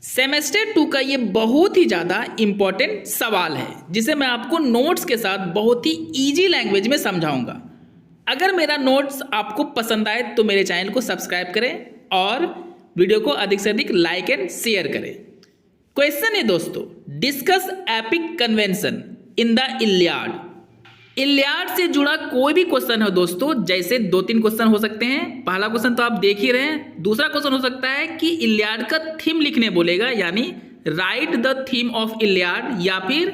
Semester 2 का ये बहुत ही ज़्यादा इम्पॉर्टेंट सवाल है जिसे मैं आपको नोट्स के साथ बहुत ही इजी लैंग्वेज में समझाऊंगा। अगर मेरा नोट्स आपको पसंद आए तो मेरे चैनल को सब्सक्राइब करें और वीडियो को अधिक से अधिक लाइक एंड शेयर करें। क्वेश्चन है दोस्तों, discuss epic convention in the Iliad. Iliad से जुड़ा कोई भी क्वेश्चन हो दोस्तों, जैसे 2-3 क्वेश्चन हो सकते हैं। पहला क्वेश्चन तो आप देख ही रहे हैं। दूसरा क्वेश्चन हो सकता है कि इलियाड का थीम लिखने बोलेगा, यानी right the theme of Iliad, या फिर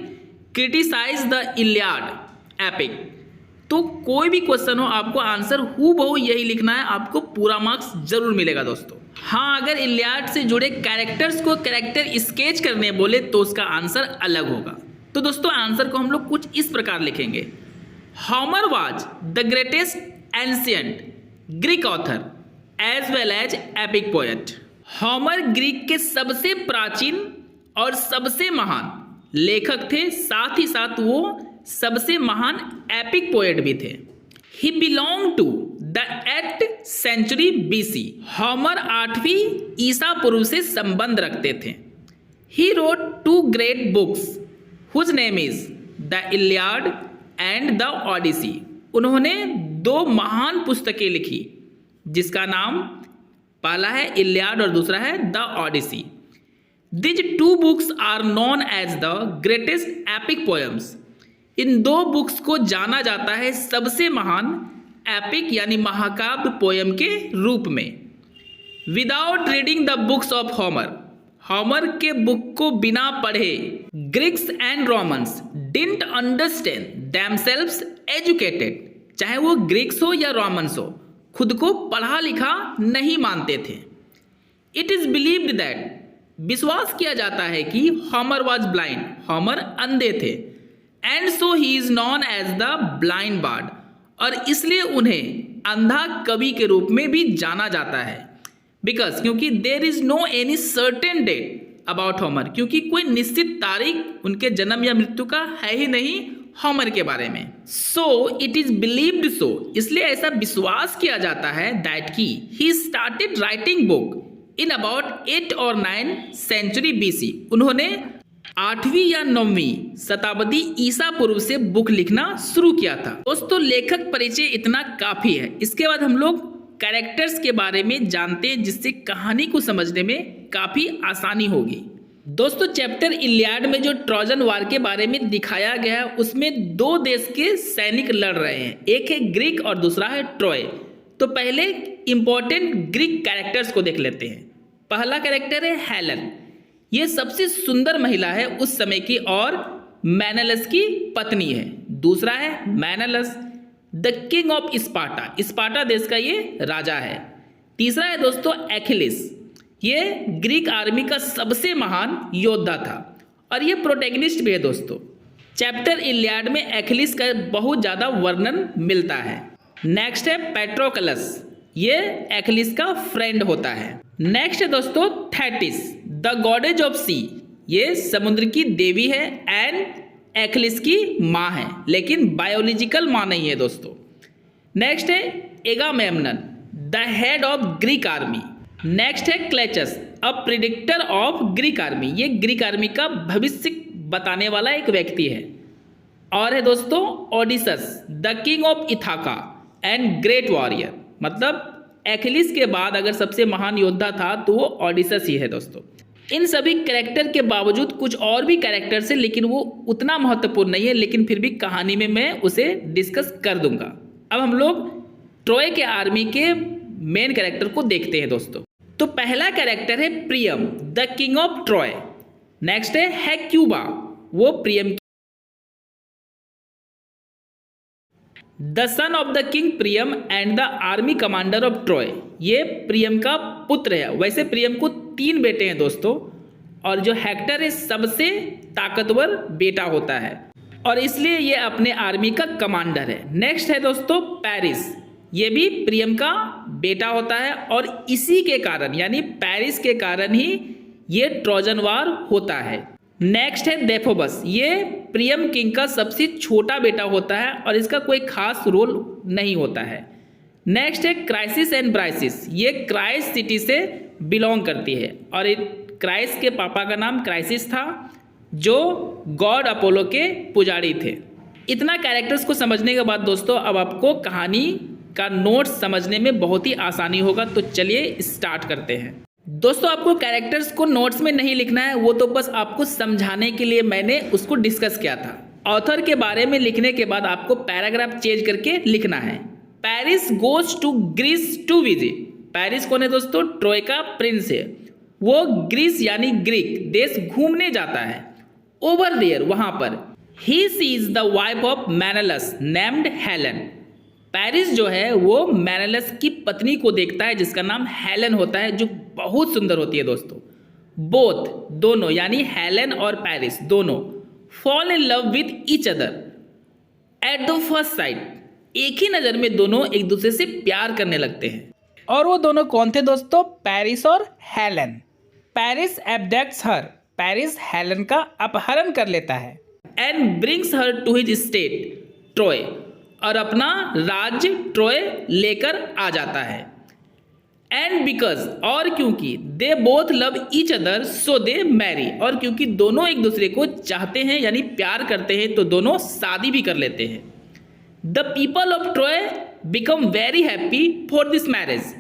क्रिटिसाइज द इलियाड एपिक। तो कोई भी क्वेश्चन हो, आपको आंसर हूबहू यही लिखना है, आपको पूरा मार्क्स जरूर मिलेगा दोस्तों। हाँ, अगर इलियाड से जुड़े कैरेक्टर्स को कैरेक्टर स्केच करने बोले तो उसका आंसर अलग होगा। तो दोस्तों आंसर को हम लोग कुछ इस प्रकार लिखेंगे। Homer was the greatest ancient Greek author as well as epic poet. Homer Greek के सबसे प्राचीन और सबसे महान लेखक थे, साथ ही साथ वो सबसे महान एपिक पोएट भी थे। He belong to the 8th century BC। Homer 8वीं ईसा पूर्व से संबंध रखते थे। He wrote 2 great books whose name is the Iliad and the Odyssey. उन्होंने 2 महान पुस्तकें लिखी जिसका नाम पहला है इलियाड और दूसरा है the Odyssey. These 2 books are known as the greatest epic poems. इन 2 बुक्स को जाना जाता है सबसे महान एपिक यानी महाकाव्य पोएम के रूप में। Without reading the books of Homer, Homer के बुक को बिना पढ़े Greeks and Romans didn't understand themselves educated. चाहे वो ग्रीक्स हो या रोमन्स हो, खुद को पढ़ा लिखा नहीं मानते थे। इट इज बिलीव्ड दैट, विश्वास किया जाता है कि होमर वाज ब्लाइंड, होमर अंधे थे। And so he is known as the blind bard, और इसलिए उन्हें अंधा कवि के रूप में भी जाना जाता है। बिकॉज, क्योंकि there is no any certain date about Homer, क्योंकि कोई निश्चित तारीख उनके जन्म या मृत्यु का है ही नहीं होमर के बारे में। सो इट इज बिलीव्ड, सो इसलिए ऐसा विश्वास किया जाता है दैट की he started writing book in about 8 और 9 सेंचुरी BC। उन्होंने 8वीं या 9वीं शताब्दी ईसा पूर्व से बुक लिखना शुरू किया था। दोस्तों लेखक परिचय इतना काफी है। इसके बाद हम लोग कैरेक्टर्स के बारे में जानते हैं, जिससे कहानी को समझने में काफी आसानी होगी। दोस्तों चैप्टर इलियाड में जो ट्रोजन वार के बारे में दिखाया गया है, उसमें 2 देश के सैनिक लड़ रहे हैं, एक है ग्रीक और दूसरा है ट्रॉय। तो पहले इंपॉर्टेंट ग्रीक कैरेक्टर्स को देख लेते हैं। पहला कैरेक्टर है हेलन। ये सबसे सुंदर महिला है उस समय की और मेनेलस की पत्नी है। दूसरा है Menelaus the king of Sparta, Sparta देश का ये राजा है। तीसरा है दोस्तों एखिलिस। ये ग्रीक आर्मी का सबसे महान योद्धा था और ये प्रोटैगनिस्ट भी है दोस्तों। चैप्टर इलियाड में एखिलिस का बहुत ज़्यादा वर्णन मिलता है। नेक्स्ट है पेट्रोकलस, ये एखिलिस का फ्रेंड होता है। नेक्स्ट है दोस्तों थेटिस द गॉडेज ऑफ सी। ये समुद्र की देवी है एंड एखिलिस की माँ है, लेकिन बायोलॉजिकल माँ नहीं है दोस्तों। नेक्स्ट है Agamemnon the head of Greek army. Next है Calchas a predictor of Greek army. ये ग्रीक आर्मी का भविष्य बताने वाला एक व्यक्ति है। और है दोस्तों Odysseus the king of Ithaca and great warrior. मतलब एखिलिस के बाद अगर सबसे महान योद्धा था तो वो ओडिसस ही है दोस्तों। इन सभी कैरेक्टर के बावजूद कुछ और भी कैरेक्टर्स हैं, लेकिन वो उतना महत्वपूर्ण नहीं है, लेकिन फिर भी कहानी में मैं उसे डिस्कस कर दूंगा। अब हम लोग ट्रॉय के आर्मी के मेन कैरेक्टर को देखते हैं दोस्तों। तो पहला कैरेक्टर है Priam the king of Troy. Next है हेक्यूबा, वो Priam the son of the king Priam and the army commander of Troy. ये प्रियम का पुत्र है। वैसे प्रियम को 3 बेटे हैं दोस्तों, और जो हेक्टर है सबसे ताकतवर बेटा होता है और इसलिए ये अपने आर्मी का कमांडर है। नेक्स्ट है दोस्तों पेरिस, ये भी प्रियम का बेटा होता है और इसी के कारण यानी पेरिस के कारण ही ये ट्रोजन वार होता है। नेक्स्ट है डेफोबस, ये प्रियम किंग का सबसे छोटा बेटा होता है और इसका कोई खास रोल नहीं होता है। नेक्स्ट है क्राइसिस एंड ब्राइसिस, ये क्राइस सिटी से बिलोंग करती है और क्राइस के पापा का नाम क्राइसिस था, जो गॉड अपोलो के पुजारी थे। इतना कैरेक्टर्स को समझने के बाद दोस्तों अब आपको कहानी का नोट्स समझने में बहुत ही आसानी होगा। तो चलिए स्टार्ट करते हैं। दोस्तों आपको कैरेक्टर्स को नोट्स में नहीं लिखना है, वो तो बस आपको समझाने के लिए मैंने उसको डिस्कस किया था। ऑथर के बारे में लिखने के बाद आपको पैराग्राफ चेंज करके लिखना है। Paris goes to Greece to visit. Paris कौन है दोस्तों? ट्रोय का प्रिंस है। वो ग्रीस यानी ग्रीक देश घूमने जाता है। ओवर देयर वहां पर he sees the wife of Menelaus named Helen. Paris जो है वो मेनेलस की पत्नी को देखता है जिसका नाम हेलन होता है, जो बहुत सुंदर होती है दोस्तों। बोथ दोनों यानी हेलन और पेरिस दोनों fall in love with each other at the first sight. एक ही नज़र में दोनों एक दूसरे से प्यार करने लगते हैं। और वो दोनों कौन थे दोस्तों? पेरिस और Helen. Paris abducts her. Paris Helen का अपहरण कर लेता है and brings her to his state Troy, और अपना राज्य ट्रोय लेकर आ जाता है। एंड बिकॉज और क्योंकि they both love each other so they marry, और क्योंकि दोनों एक दूसरे को चाहते हैं यानी प्यार करते हैं तो दोनों शादी भी कर लेते हैं। The people of Troy become very happy for this marriage.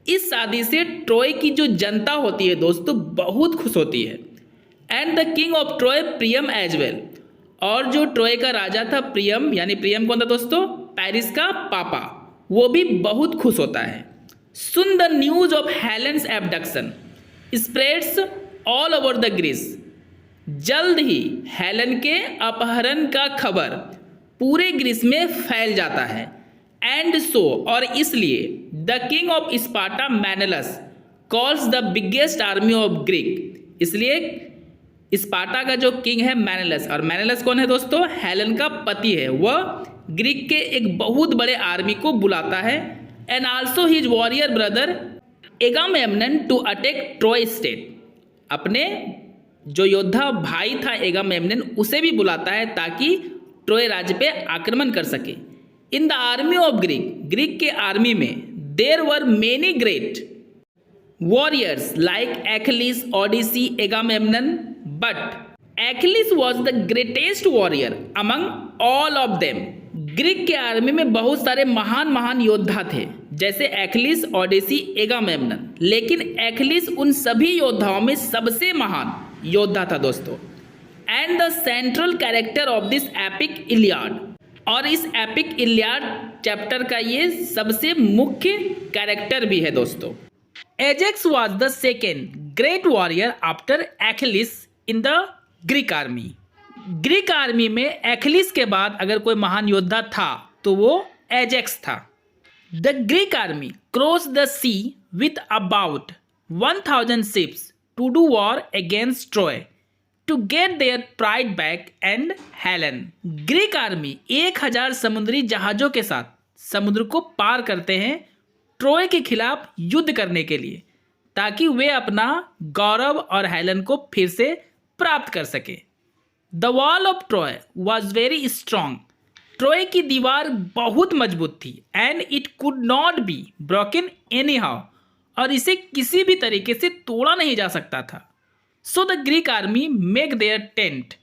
इस शादी से ट्रोय की जो जनता होती है दोस्तों बहुत खुश होती है। And the king of Troy Priam as well, और जो ट्रोय का राजा था प्रियम, यानी प्रियम कौन था दोस्तों? पेरिस का पापा, वो भी बहुत खुश होता है। Soon the news of Helen's abduction spreads all over the Greece. जल्द ही हेलन के अपहरण का खबर पूरे ग्रीस में फैल जाता है। एंड सो और इसलिए the king of Sparta Menelaus calls the biggest army of Greek. इसलिए स्पार्टा का जो किंग है मेनेलस, और मेनेलस कौन है दोस्तों? हेलन का पति है। वह ग्रीक के एक बहुत बड़े आर्मी को बुलाता है। And also his warrior brother Agamemnon to attack Troy state. अपने जो योद्धा भाई था एगामेम्नन, उसे भी बुलाता है ताकि ट्रोय राज्य पे आक्रमण कर सके। In the army of Greek, Greek के आर्मी में there were many great warriors like Achilles, Odyssey, Agamemnon, but Achilles was the greatest warrior among all of them. Greek के आर्मी में बहुत सारे महान महान योद्धा थे, जैसे एखिलीस, ओडिसी, एगामेम्नन, लेकिन एखिलीस उन सभी योद्धाओं में सबसे महान योद्धा था दोस्तों। And the central character of this epic Iliad, और इस एपिक इलियाड चैप्टर का ये सबसे मुख्य कैरेक्टर भी है दोस्तों। Ajax was the second great warrior after Achilles in the Greek army. Greek army में एखिलीस के बाद अगर कोई महान योद्धा था तो वो एजेक्स था। The Greek army cross the sea with about 1000 ships to do war against Troy to get their pride back and Helen. Greek army 1000 समुद्री जहाज़ों के साथ समुद्र को पार करते हैं ट्रोय के खिलाफ युद्ध करने के लिए, ताकि वे अपना गौरव और हेलन को फिर से प्राप्त कर सके। The wall of Troy was very strong. Troy की दीवार बहुत मजबूत थी। And it could not be broken any how, और इसे किसी भी तरीके से तोड़ा नहीं जा सकता था। So the Greek army make their tent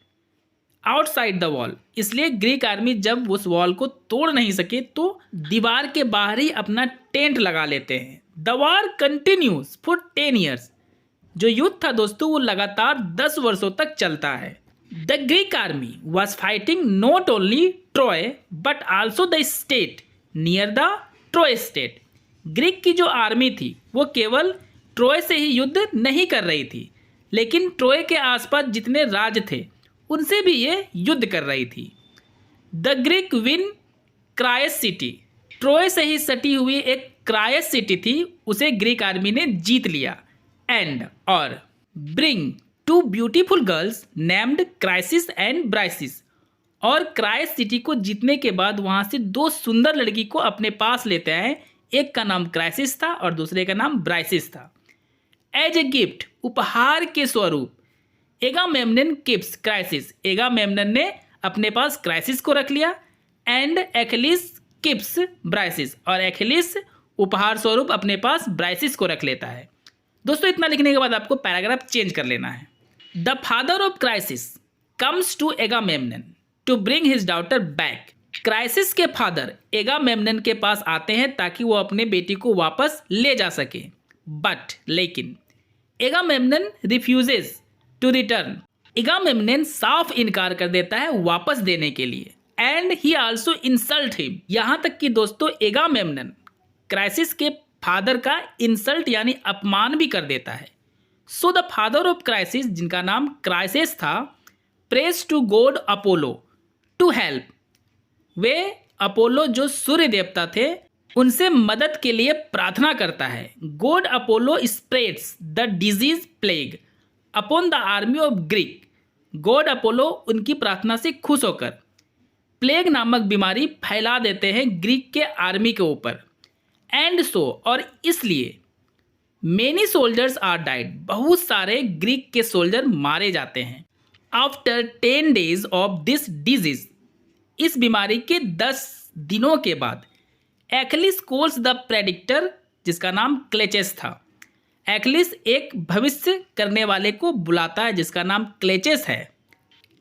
outside the wall. इसलिए ग्रीक आर्मी जब उस वॉल को तोड़ नहीं सके तो दीवार के बाहर ही अपना टेंट लगा लेते हैं। The war continues for 10 years। जो युद्ध था दोस्तों वो लगातार 10 वर्षों तक चलता है। The Greek army was fighting not only Troy but also the state near the Troy state. Greek की जो आर्मी थी वो केवल ट्रोय से ही युद्ध नहीं कर रही थी, लेकिन ट्रोय के आसपास जितने राज्य थे उनसे भी ये युद्ध कर रही थी। The Greek win Chryse city. Troy से ही सटी हुई एक क्रायस सिटी थी, उसे ग्रीक आर्मी ने जीत लिया। एंड और bring 2 beautiful girls named crisis and ब्राइसिस। और क्राइस सिटी को जीतने के बाद वहाँ से 2 सुंदर लड़की को अपने पास लेते हैं। एक का नाम क्राइसिस था और दूसरे का नाम ब्राइसिस था। एज ए गिफ्ट, उपहार के स्वरूप एगामेम्नन कीप्स क्राइसिस। एगामेम्नन ने अपने पास क्राइसिस को रख लिया। एंड एखिलीस कीप्स ब्राइसिस, और एखिलीस उपहार स्वरूप अपने पास ब्राइसिस को रख लेता है। दोस्तों इतना लिखने के बाद आपको पैराग्राफ चेंज कर लेना है। The father of Chryses comes to Agamemnon to bring his daughter back. Chryses के फादर एगामेम्नन के पास आते हैं ताकि वो अपने बेटी को वापस ले जा सके। बट लेकिन Agamemnon refuses to return. Agamemnon साफ इनकार कर देता है वापस देने के लिए। And he also insult him. यहाँ तक कि दोस्तों एगामेम्नन क्राइसिस के फादर का इंसल्ट यानी अपमान भी कर देता है। So the father of Chryses, जिनका नाम क्राइसिस था, prays to god Apollo to help. वे अपोलो जो सूर्य देवता थे उनसे मदद के लिए प्रार्थना करता है। God Apollo spreads the disease plague upon the army of Greek. God Apollo उनकी प्रार्थना से खुश होकर प्लेग नामक बीमारी फैला देते हैं ग्रीक के आर्मी के ऊपर। एंड सो, और इसलिए मेनी सोल्जर्स आर डाइड, बहुत सारे ग्रीक के सोल्जर मारे जाते हैं। After 10 days of this disease, इस बीमारी के 10 दिनों के बाद एक्लिस कॉल्स द प्रेडिक्टर, जिसका नाम क्लेचेस था। एक्लिस एक भविष्य करने वाले को बुलाता है जिसका नाम क्लेचेस है।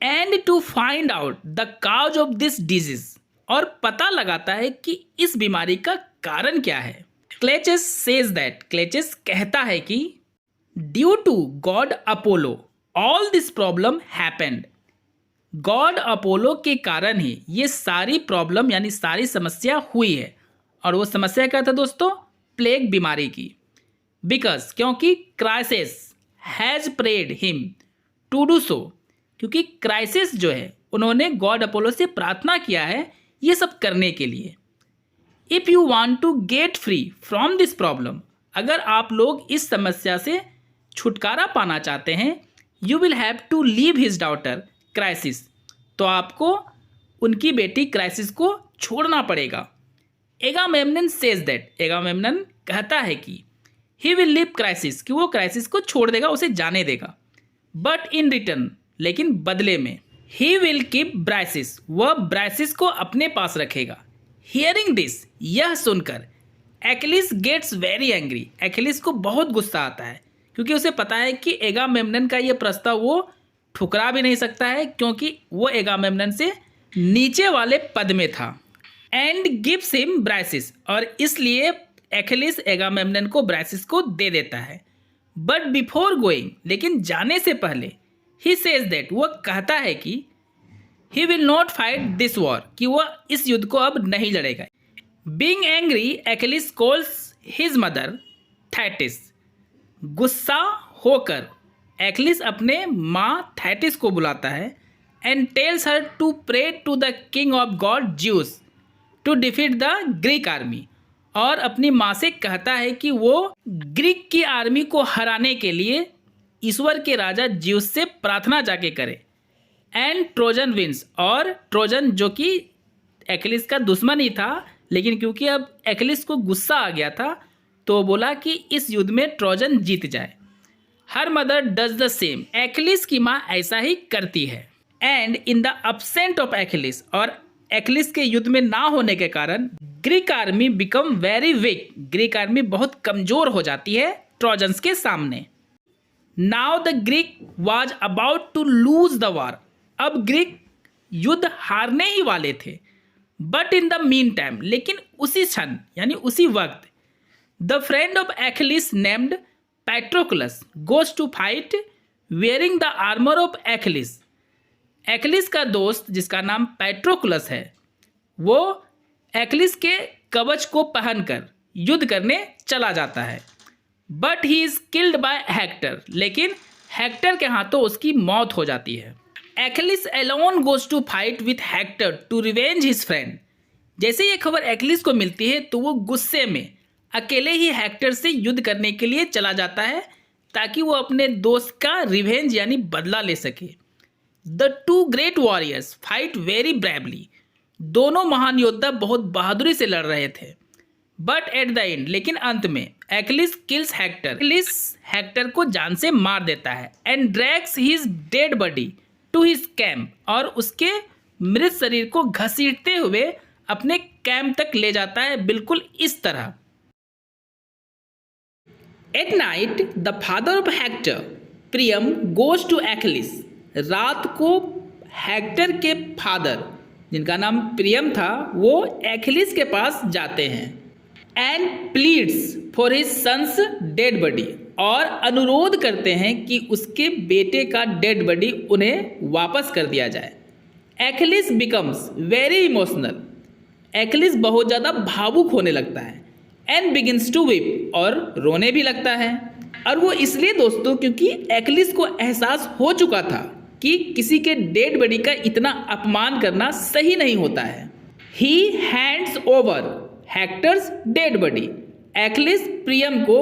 And to find out the cause of this disease, और पता लगाता है कि इस बीमारी का कारण क्या है। क्लेचेस सेज दैट, क्लेचेस कहता है कि due to god Apollo all this problem happened. God Apollo के कारण ही ये सारी प्रॉब्लम यानी सारी समस्या हुई है। और वो समस्या क्या था दोस्तों? प्लेग बीमारी की। बिकॉज, क्योंकि Chryses has prayed him to do so, क्योंकि क्राइसिस जो है उन्होंने गॉड अपोलो से प्रार्थना किया है ये सब करने के लिए। If you want to get free from this problem, अगर आप लोग इस समस्या से छुटकारा पाना चाहते हैं, you will have to leave his daughter Chryseis, तो आपको उनकी बेटी क्राइसिस को छोड़ना पड़ेगा। एगामेम्नन सेज दैट, एगामेम्नन कहता है कि ही विल लीव क्राइसिस, कि वो क्राइसिस को छोड़ देगा, उसे जाने देगा। बट इन रिटर्न, लेकिन बदले में, ही विल कीप ब्राइसिस, वह ब्राइसिस को अपने पास रखेगा। हियरिंग दिस, यह सुनकर Achilles gets very angry, Achilles को बहुत गुस्सा आता है क्योंकि उसे पता है कि एगामेम्नन का यह प्रस्ताव वो ठुकरा भी नहीं सकता है क्योंकि वो एगामेम्नन से नीचे वाले पद में था। एंड गिव्स हिम ब्राइसिस, और इसलिए एक्लिस एगामेम्नन को ब्राइसिस को दे देता है। बट बिफोर गोइंग, लेकिन जाने से पहले, ही सेज दैट, वह कहता है कि he will not fight this war, कि वह इस युद्ध को अब नहीं लड़ेगा। Being angry, Achilles calls his mother Thetis. गुस्सा होकर एक्लिस अपने माँ थैटिस को बुलाता है। And tells her to pray to the king of god Zeus to defeat the Greek army, और अपनी माँ से कहता है कि वो ग्रीक की आर्मी को हराने के लिए ईश्वर के राजा ज्यूस से प्रार्थना जाके करे। एंड ट्रोजन विंस, और ट्रोजन जो कि एक्लिस का दुश्मन ही था, लेकिन क्योंकि अब एक्लिस को गुस्सा आ गया था तो बोला कि इस युद्ध में ट्रोजन जीत जाए। Her mother does the same, Achilles की माँ ऐसा ही करती है। And in the absent of Achilles, और एक्लिस के युद्ध में ना होने के कारण Greek army become very weak, Greek army बहुत कमजोर हो जाती है ट्रोजन्स के सामने। Now the Greek was about to lose the war, अब ग्रीक युद्ध हारने ही वाले थे। But in the mean time, लेकिन उसी क्षण यानी उसी वक्त, the friend of Achilles named Patroclus goes to fight wearing the armour of Achilles. Achilles का दोस्त जिसका नाम पैट्रोक्लस है, वो एक्लिस के कवच को पहनकर युद्ध करने चला जाता है। But he is killed by Hector, लेकिन हेक्टर के हाथों उसकी मौत हो जाती है। Achilles alone goes to fight with Hector to revenge his friend. जैसे ये खबर एक्लिस को मिलती है तो वो गुस्से में अकेले ही हेक्टर से युद्ध करने के लिए चला जाता है ताकि वो अपने दोस्त का रिवेंज यानी बदला ले सके। The two great warriors fight very bravely, दोनों महान योद्धा बहुत बहादुरी से लड़ रहे थे। बट एट द एंड, लेकिन अंत में, Achilles kills Hector, Achilles Hector को जान से मार देता है। And drags his dead body to his camp, और उसके मृत शरीर को घसीटते हुए अपने कैंप तक ले जाता है, बिल्कुल इस तरह। At night the father of Hector Priam goes to Achilles. रात को हेक्टर के फादर जिनका नाम प्रियम था वो एक्लिस के पास जाते हैं। And pleads for his son's dead body, और अनुरोध करते हैं कि उसके बेटे का डेड बॉडी उन्हें वापस कर दिया जाए। Achilles becomes very emotional. Achilles बहुत ज़्यादा भावुक होने लगता है। एंड बिगिंस टू वीप, और रोने भी लगता है। और वो इसलिए दोस्तों क्योंकि एक्लिस को एहसास हो चुका था कि किसी के डेड बॉडी का इतना अपमान करना सही नहीं होता है। He hands over Hector's dead body. Achilles Priam को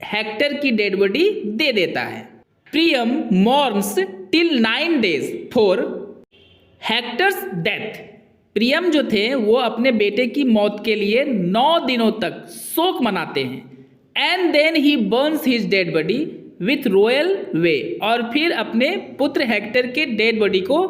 हेक्टर की डेड बॉडी दे देता है। Priam mourns till 9 days for Hector's death. Priam जो थे वो अपने बेटे की मौत के लिए 9 दिनों तक शोक मनाते हैं। And then he burns his dead body with royal way, और फिर अपने पुत्र हेक्टर के डेड बॉडी को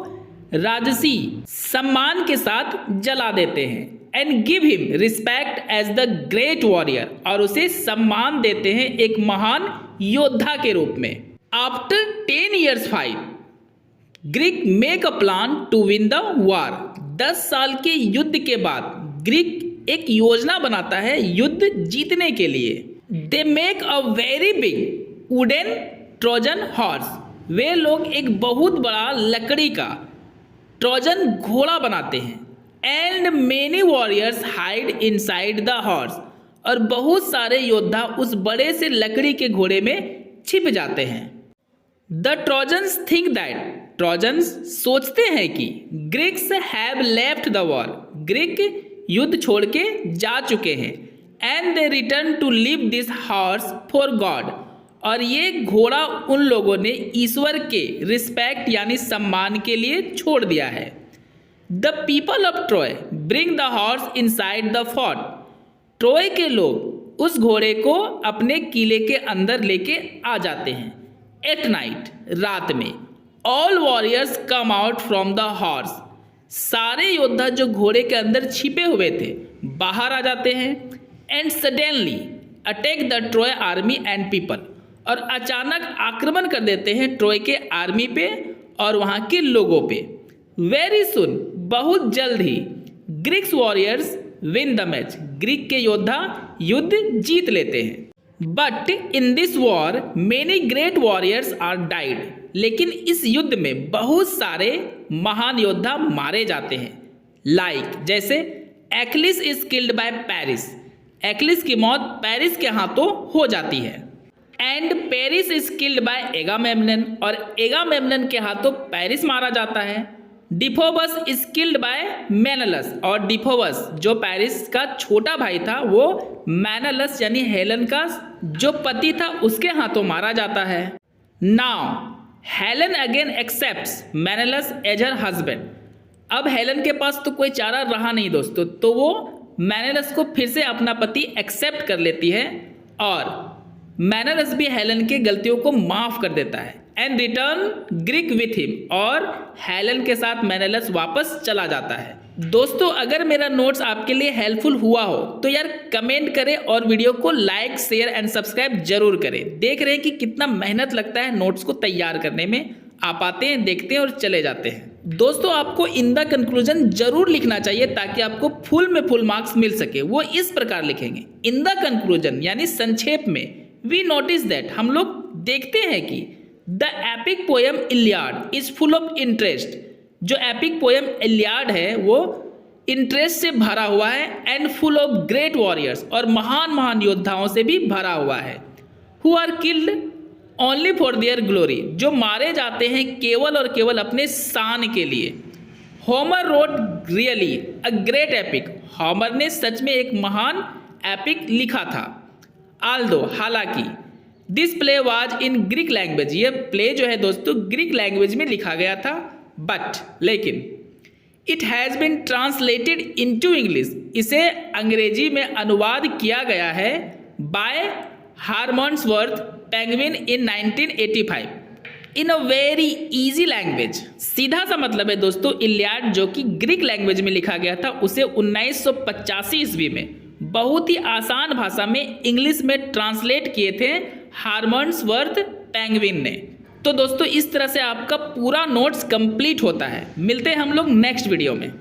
राजसी सम्मान के साथ जला देते हैं। And give him respect as the great warrior, और उसे सम्मान देते हैं एक महान योद्धा के रूप में। After 10 years fight Greek make a plan to win the war. 10 साल के युद्ध के बाद ग्रीक एक योजना बनाता है युद्ध जीतने के लिए। They make a very big wooden Trojan horse. वे लोग एक बहुत बड़ा लकड़ी का ट्रोजन घोड़ा बनाते हैं। And many warriors hide inside the horse, और बहुत सारे योद्धा उस बड़े से लकड़ी के घोड़े में छिप जाते हैं। The Trojans think that, Trojans सोचते हैं कि Greeks have left the war, Greek युद्ध छोड़ के जा चुके हैं। And they return to leave this horse for god, और ये घोड़ा उन लोगों ने ईश्वर के रिस्पेक्ट यानी सम्मान के लिए छोड़ दिया है। The people of Troy bring the horse inside the fort. Troy के लोग उस घोड़े को अपने किले के अंदर लेके आ जाते हैं। एट नाइट, रात में, all warriors come out from the horse. सारे योद्धा जो घोड़े के अंदर छिपे हुए थे बाहर आ जाते हैं। And suddenly attack the Troy army and people, और अचानक आक्रमण कर देते हैं ट्रॉय के आर्मी पे और वहाँ के लोगों पे। वेरी सुन, बहुत जल्द ही, Greeks warriors win the match. Greek के योद्धा युद्ध जीत लेते हैं। But in this war many great warriors are died. लेकिन इस युद्ध में बहुत सारे महान योद्धा मारे जाते हैं। लाइक जैसे Achilles is killed by Paris. Achilles की मौत पेरिस के हाथों हो जाती है। And Paris is killed by Agamemnon, और एगामेम्नन के हाथों पेरिस मारा जाता है। Deiphobus is killed by Menelaus, और डिफोबस जो पेरिस का छोटा भाई था वो मेनलस यानी हेलन का जो पति था उसके हाथों मारा जाता है। Now Helen again accepts Menelaus as her husband. अब हेलन के पास तो कोई चारा रहा नहीं दोस्तों, तो वो मेनलस को फिर से अपना पति एक्सेप्ट कर लेती है, और मेनलस भी हेलन के गलतियों को माफ कर देता है। And return Greek with him, और हेलन के साथ मेनलस वापस चला जाता है। दोस्तों अगर मेरा नोट्स आपके लिए हेल्पफुल हुआ हो तो यार कमेंट करें और वीडियो को लाइक शेयर एंड सब्सक्राइब जरूर करें। देख रहे हैं कि कितना मेहनत लगता है नोट्स को तैयार करने में। आप आते हैं, देखते हैं और चले जाते हैं। दोस्तों आपको इन द कंक्लूजन जरूर लिखना चाहिए ताकि आपको फुल में फुल मार्क्स मिल सके। वो इस प्रकार लिखेंगे, इन द कंक्लूजन यानी संक्षेप में, वी नोटिस दैट, हम लोग देखते हैं कि the epic poem Iliad is full of interest. जो एपिक पोएम इलियाड है वो इंटरेस्ट से भरा हुआ है। And full of great warriors, और महान महान योद्धाओं से भी भरा हुआ है। Who are killed only for their glory, जो मारे जाते हैं केवल और केवल अपने शान के लिए। Homer wrote really a great epic, Homer ने सच में एक महान एपिक लिखा था। आल्दो हालांकि, this play was in Greek language, ये प्ले जो है दोस्तों ग्रीक लैंग्वेज में लिखा गया था। बट लेकिन it has been translated into English, इसे अंग्रेजी में अनुवाद किया गया है by Harmondsworth Penguin in 1985 in a very easy language. सीधा सा मतलब है दोस्तों इलियाड जो कि ग्रीक लैंग्वेज में लिखा गया था उसे 1985 ईस्वी में बहुत ही आसान भाषा में इंग्लिश में ट्रांसलेट किए थे हार्मन्सवर्थ पेंगुइन ने। तो दोस्तों इस तरह से आपका पूरा नोट्स कंप्लीट होता है। मिलते हैं हम लोग नेक्स्ट वीडियो में।